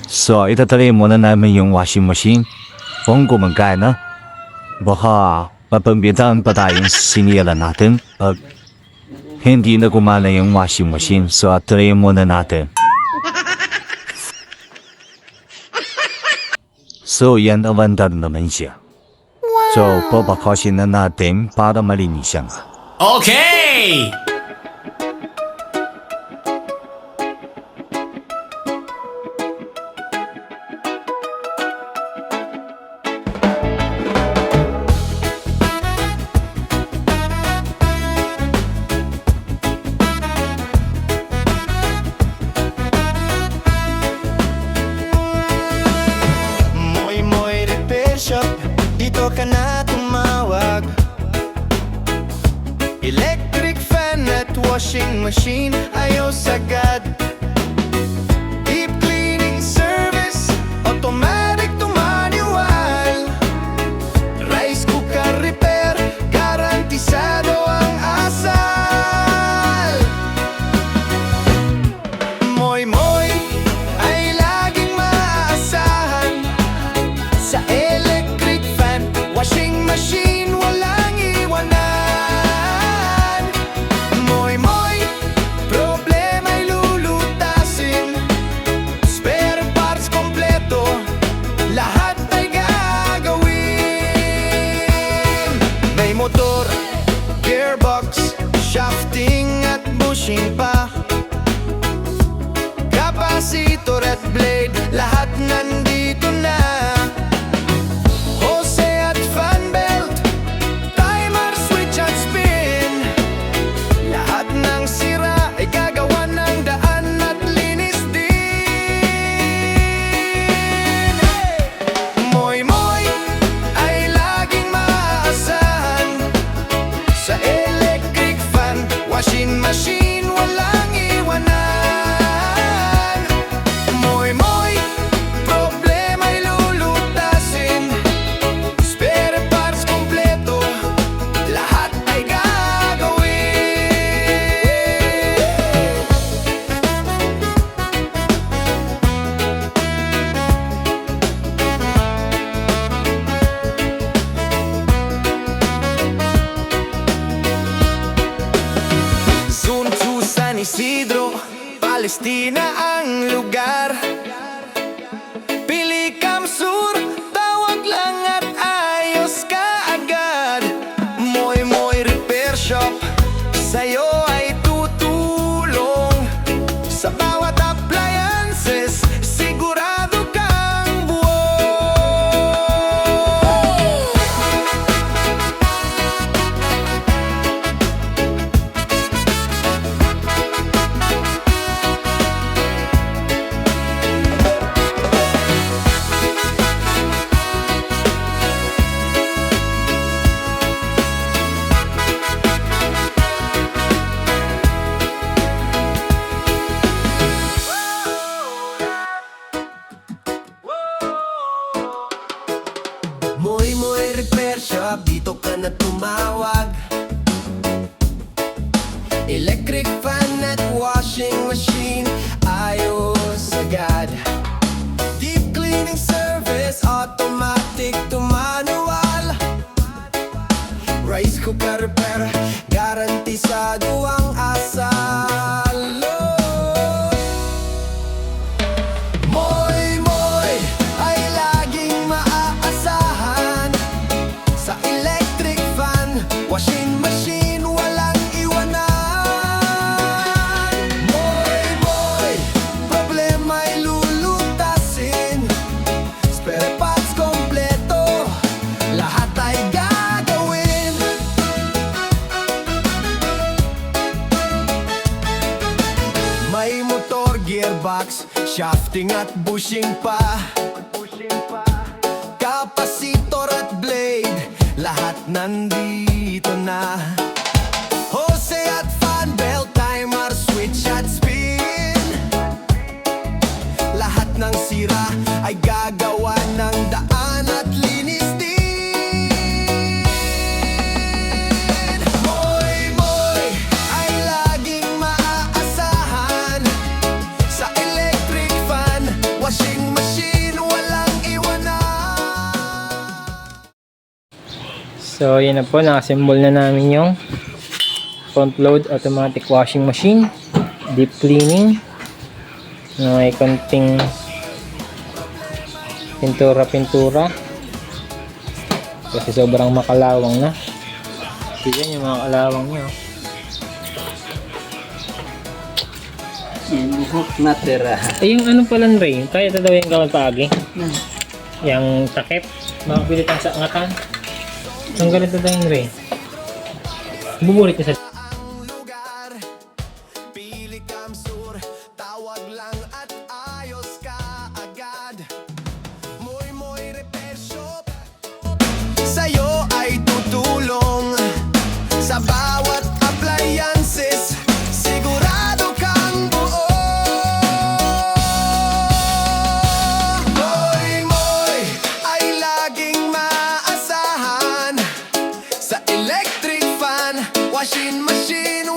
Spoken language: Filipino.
So, itatry muna namin yung washing machine kung gumagana. Baka mapagbitaan pa tayong siniyalan natin pag hindi na gumana yung washing machine. So, try muna natin. So, yan abandar naman siya. So, papakasin na natin para malinis siya. Okay! Moy repair shop, dito ka na tumawag. Electric fan at washing machine, ayos agad. Deep cleaning service, automatic to manual. Rice cooker repair, garantisado ang asal. Moy ay laging maaasahan. Sa electric fan, washing machine, walang iwanan. Moy, problema'y lulutasin. Spare parts kompleto, lahat ay gagawin. May motor, gearbox, shafting at bushing pa. Capacitor at blade, lahat nandito na. Hose at fan belt, timer, switch at spin. Lahat ng sira ay gagawa ng daan at linis din. Moy ay laging maaasahan. Sa electric fan, washing machine, walang iwanan. Moy, problema'y lulutasin. Spare parts kompleto, lahat ay gagawin. Zone 2 San Isidro, Palestina ang lugar. Pili Sur, tawag lang at ayos ka agad. Moy repair shop, sa'yo ay tutulong. Sa bawat appliances, sigurado kang buo. Moy repair shop, dito ka na tumawag. Electric fan at washing machine, ayos agad. Deep cleaning service, automatic to manual. Rice cooker repair, garantisado ang asal. Moy ay laging maaasahan. Sa electric fan, washing machine, walang iwanan. Moy, problema'y lulutasin. Spare parts kompleto, lahat ay gagawin. May motor, gearbox, shafting at bushing pa. Capacitor at blade, lahat nandito na. Hose at fan belt, timer, switch at spin. Lahat ng sira ay gagawa ng daan at linis din. Moy ay laging maaasahan. Sa electric fan, washing machine, So, yun na po. Nakasymbol na namin yung front load automatic washing machine. Deep cleaning. Na may konting pintura-pintura. Kasi sobrang makalawang na. Tignan yung mga kalawang niya. Yung buhok natira. Yung ano pala Ray, kaya ito daw yung kamay paagi. Yung takip, makapilit ang saangatan. Ang ganito daw yung Ray. Buburit niya sa Ang lugar, pili kamsur, tawag lang at ayos ka agad. Moy repair shop, sa'yo ay tutulong. Sa bawat appliances, sigurado kang buo. Moy ay laging maasahan. Sa electric fan, washing machine,